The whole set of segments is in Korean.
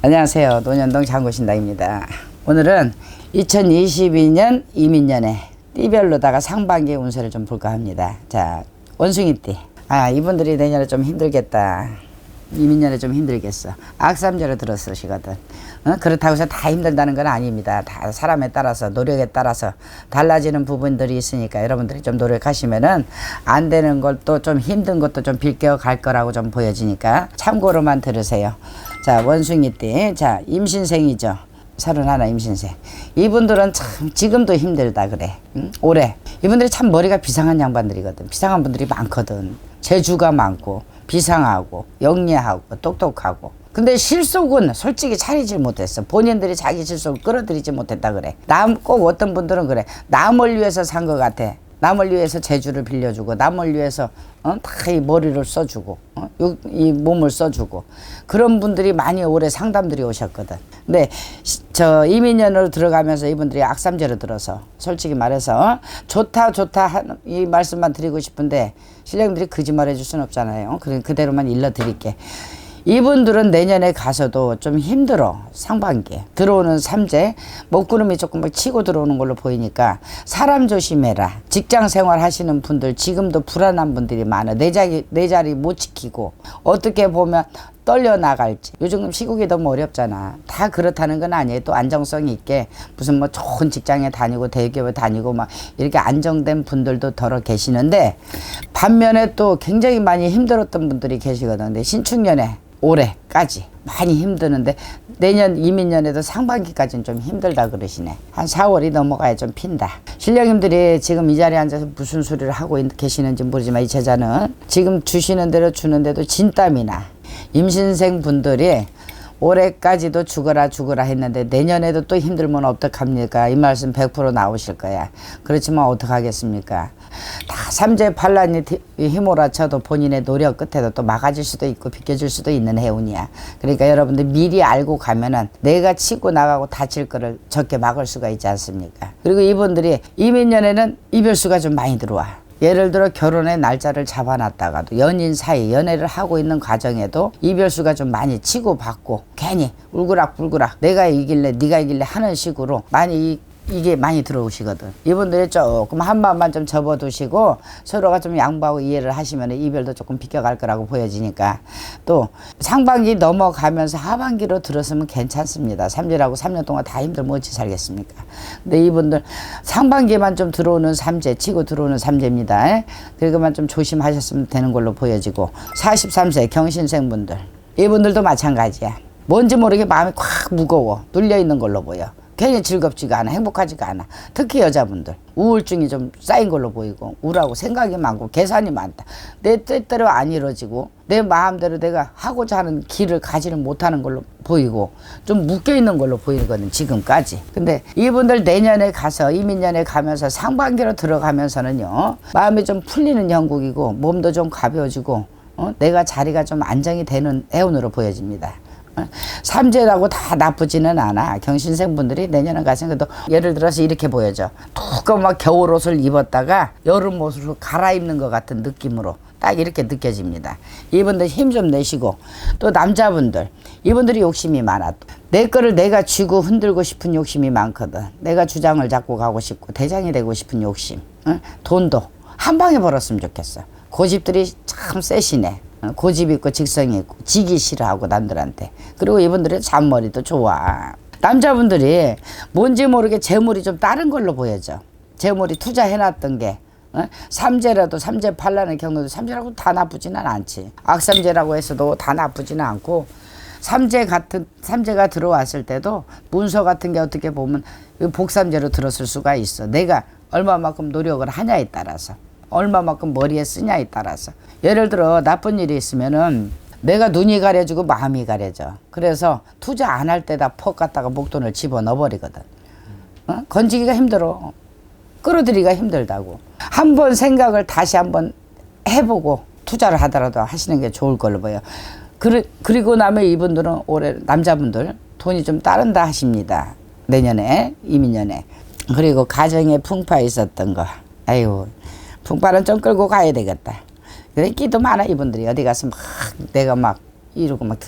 안녕하세요. 논현동 장구신당입니다. 오늘은 2022년 이민년에 띠별로다가 상반기 운세를 좀 볼까 합니다. 자, 원숭이띠. 이분들이 내년에 좀 힘들겠다. 이민년에 좀 힘들겠어. 악삼재로 들어서시거든. 그렇다고 해서 다 힘들다는 건 아닙니다. 다 사람에 따라서, 노력에 따라서 달라지는 부분들이 있으니까 여러분들이 좀 노력하시면은 안 되는 것도 좀 힘든 것도 좀 빌겨 갈 거라고 좀 보여지니까 참고로만 들으세요. 자, 원숭이띠. 자, 임신생이죠. 31 임신생. 이분들은 참 지금도 힘들다 그래. 올해. 이분들이 참 머리가 비상한 양반들이거든. 비상한 분들이 많거든. 재주가 많고 비상하고 영리하고 똑똑하고. 근데 실속은 솔직히 차리질 못했어. 본인들이 자기 실속을 끌어들이지 못했다 그래. 꼭 어떤 분들은 그래. 남을 위해서 산 것 같아. 남을 위해서 재주를 빌려주고 남을 위해서 다 이 머리를 써주고 이 몸을 써주고 그런 분들이 많이 올해 상담들이 오셨거든. 근데 저 이민년으로 들어가면서 이분들이 악삼재로 들어서 솔직히 말해서 좋다 이 말씀만 드리고 싶은데 신령들이 거짓말 해줄 수는 없잖아요. 그대로만 일러드릴게. 이분들은 내년에 가서도 좀 힘들어. 상반기에 들어오는 삼재 먹구름이 조금 막 치고 들어오는 걸로 보이니까 사람 조심해라. 직장 생활 하시는 분들 지금도 불안한 분들이 많아. 내 자리 못 지키고 어떻게 보면 떨려 나갈지. 요즘 시국이 너무 어렵잖아. 다 그렇다는 건 아니에요. 또 안정성 있게 무슨 뭐 좋은 직장에 다니고 대기업에 다니고 막 이렇게 안정된 분들도 더러 계시는데 반면에 또 굉장히 많이 힘들었던 분들이 계시거든. 근데 신축년에 올해까지 많이 힘드는데 내년 이민년에도 상반기까지는 좀 힘들다 그러시네. 한 4월이 넘어가야 좀 핀다. 신령님들이 지금 이 자리에 앉아서 무슨 소리를 하고 계시는지 모르지만 이 제자는 지금 주시는 대로 주는데도 진땀이나 임신생 분들이 올해까지도 죽어라 했는데 내년에도 또 힘들면 어떡합니까? 이 말씀 100% 나오실 거야. 그렇지만 어떡하겠습니까? 다 삼재 반란이 휘몰아쳐도 본인의 노력 끝에도 또 막아줄 수도 있고 비켜줄 수도 있는 해운이야. 그러니까 여러분들 미리 알고 가면은 내가 치고 나가고 다칠 거를 적게 막을 수가 있지 않습니까? 그리고 이분들이 이민년에는 이별수가 좀 많이 들어와. 예를 들어 결혼의 날짜를 잡아놨다가도 연인 사이 연애를 하고 있는 과정에도 이별수가 좀 많이 치고받고 괜히 울그락불그락 내가 이길래 네가 이길래 하는 식으로 많이 이게 많이 들어오시거든. 이분들이 조금 한 마음만 좀 접어두시고 서로가 좀 양보하고 이해를 하시면 이별도 조금 비껴갈 거라고 보여지니까 또 상반기 넘어가면서 하반기로 들어서면 괜찮습니다. 삼재라고 3년 동안 다 힘들면 어찌 살겠습니까? 근데 이분들 상반기만 좀 들어오는 삼재 치고 들어오는 삼재입니다. 그러니까만 좀 조심하셨으면 되는 걸로 보여지고 43세 경신생분들 이분들도 마찬가지야. 뭔지 모르게 마음이 콱 무거워 눌려있는 걸로 보여. 괜히 즐겁지가 않아. 행복하지가 않아. 특히 여자분들 우울증이 좀 쌓인 걸로 보이고 우울하고 생각이 많고 계산이 많다. 내 뜻대로 안 이루어지고 내 마음대로 내가 하고자 하는 길을 가지를 못하는 걸로 보이고 좀 묶여있는 걸로 보이거든 지금까지. 근데 이분들 내년에 가서 이민년에 가면서 상반기로 들어가면서는요 마음이 좀 풀리는 형국이고 몸도 좀 가벼워지고 내가 자리가 좀 안정이 되는 해운으로 보여집니다. 삼재라고 다 나쁘지는 않아. 경신생분들이 내년에 가시는 것도 예를 들어서 이렇게 보여져. 두꺼운 겨울옷을 입었다가 여름옷으로 갈아입는 것 같은 느낌으로 딱 이렇게 느껴집니다. 이분들 힘 좀 내시고 또 남자분들 이분들이 욕심이 많아. 내 거를 내가 쥐고 흔들고 싶은 욕심이 많거든. 내가 주장을 잡고 가고 싶고 대장이 되고 싶은 욕심. 돈도 한 방에 벌었으면 좋겠어. 고집들이 참 세시네. 고집 있고 직성이 있고 지기 싫어하고 남들한테. 그리고 이분들의 잔머리도 좋아. 남자분들이 뭔지 모르게 재물이 좀 다른 걸로 보여져. 재물이 투자해놨던 게 삼재라도 삼재 반란을 겪어도 삼재라고 다 나쁘지는 않지. 악삼재라고 해서도 다 나쁘지는 않고 삼재가 들어왔을 때도 문서 같은 게 어떻게 보면 복삼재로 들었을 수가 있어. 내가 얼마만큼 노력을 하냐에 따라서 얼마만큼 머리에 쓰냐에 따라서. 예를 들어 나쁜 일이 있으면은 내가 눈이 가려지고 마음이 가려져. 그래서 투자 안 할 때다 퍽 갖다가 목돈을 집어넣어버리거든. 건지기가 힘들어. 끌어들이기가 힘들다고. 한번 생각을 다시 한번 해보고 투자를 하더라도 하시는 게 좋을 걸로 보여. 그리고 나면 이분들은 올해 남자분들 돈이 좀 따른다 하십니다. 내년에 이민년에. 그리고 가정에 풍파 있었던 거. 아이고 풍파는 좀 끌고 가야 되겠다. 그래 끼도 많아 이분들이. 어디 가서 막 내가 막 이러고 막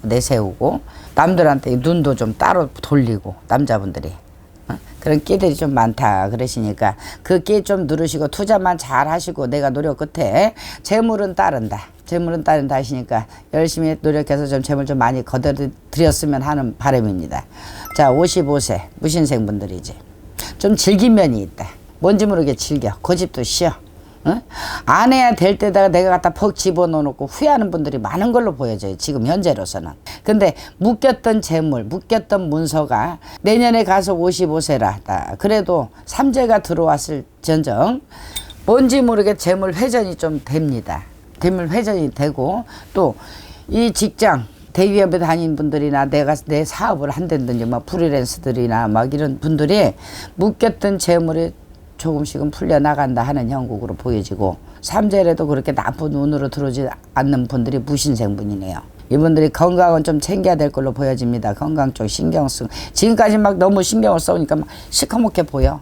내세우고 남들한테 눈도 좀 따로 돌리고 남자분들이 그런 끼들이 좀 많다 그러시니까 그 끼 좀 누르시고 투자만 잘 하시고 내가 노력 끝에 재물은 따른다 하시니까 열심히 노력해서 좀 재물 좀 많이 거둬드렸으면 하는 바람입니다. 자, 55세 무신생분들이지 좀 즐긴 면이 있다. 뭔지 모르게 즐겨. 고집도 쉬어. 응? 안 해야 될 때다가 내가 갖다 퍽 집어넣어놓고 후회하는 분들이 많은 걸로 보여져요. 지금 현재로서는. 근데 묶였던 재물, 묶였던 문서가 내년에 가서 55세라. 그래도 삼재가 들어왔을 전정 뭔지 모르게 재물 회전이 좀 됩니다. 재물 회전이 되고 또 이 직장 대기업에 다닌 분들이나 내가 내 사업을 한다든지 막 프리랜서들이나 막 이런 분들이 묶였던 재물이 조금씩은 풀려나간다 하는 형국으로 보여지고 삼재래도 그렇게 나쁜 운으로 들어오지 않는 분들이 무신생분이네요. 이분들이 건강은 좀 챙겨야 될 걸로 보여집니다. 건강 쪽 신경 쓰고 지금까지 막 너무 신경을 써오니까 막 시커멓게 보여.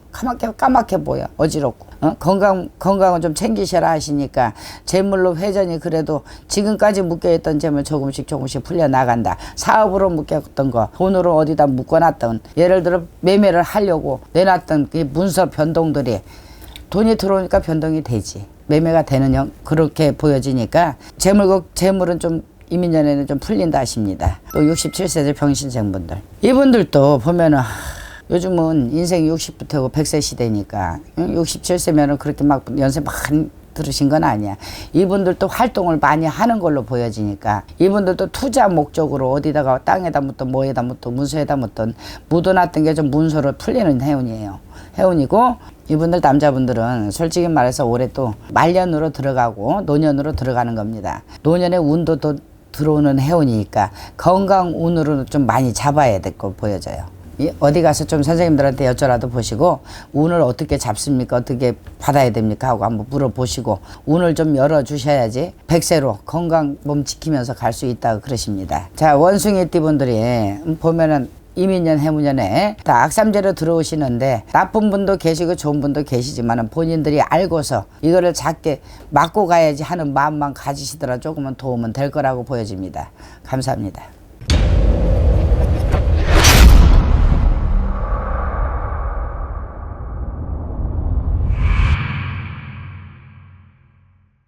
까맣게 보여. 어지럽고 건강은 좀 챙기셔라 하시니까 재물로 회전이 그래도 지금까지 묶여있던 재물 조금씩 풀려나간다. 사업으로 묶였던 거 돈으로 어디다 묶어놨던 예를 들어 매매를 하려고 내놨던 그 문서 변동들이 돈이 들어오니까 변동이 되지. 매매가 되는 그렇게 보여지니까 재물은 좀 이민년에는 좀 풀린다 하십니다. 또 67세들 병신생분들 이분들도 보면은 요즘은 인생 60부터 100세 시대니까 67세면은 그렇게 막 연세 많이 들으신 건 아니야. 이분들도 활동을 많이 하는 걸로 보여지니까 이분들도 투자 목적으로 어디다가 땅에다 묻든 뭐에다 묻든 문서에다 묻든 묻어놨던 게 좀 문서로 풀리는 해운이에요. 해운이고 이분들 남자분들은 솔직히 말해서 올해 또 말년으로 들어가고 노년으로 들어가는 겁니다. 노년에 운도 또 들어오는 해운이니까 건강 운으로 좀 많이 잡아야 될 거 보여져요. 어디 가서 좀 선생님들한테 여쭤라도 보시고 운을 어떻게 잡습니까? 어떻게 받아야 됩니까? 하고 한번 물어보시고 운을 좀 열어주셔야지 100세로 건강 몸 지키면서 갈 수 있다고 그러십니다. 자, 원숭이띠 분들이 보면은 이민년 해무년에 다 악삼재로 들어오시는데 나쁜 분도 계시고 좋은 분도 계시지만 본인들이 알고서 이거를 작게 막고 가야지 하는 마음만 가지시더라 조금은 도움은 될 거라고 보여집니다. 감사합니다.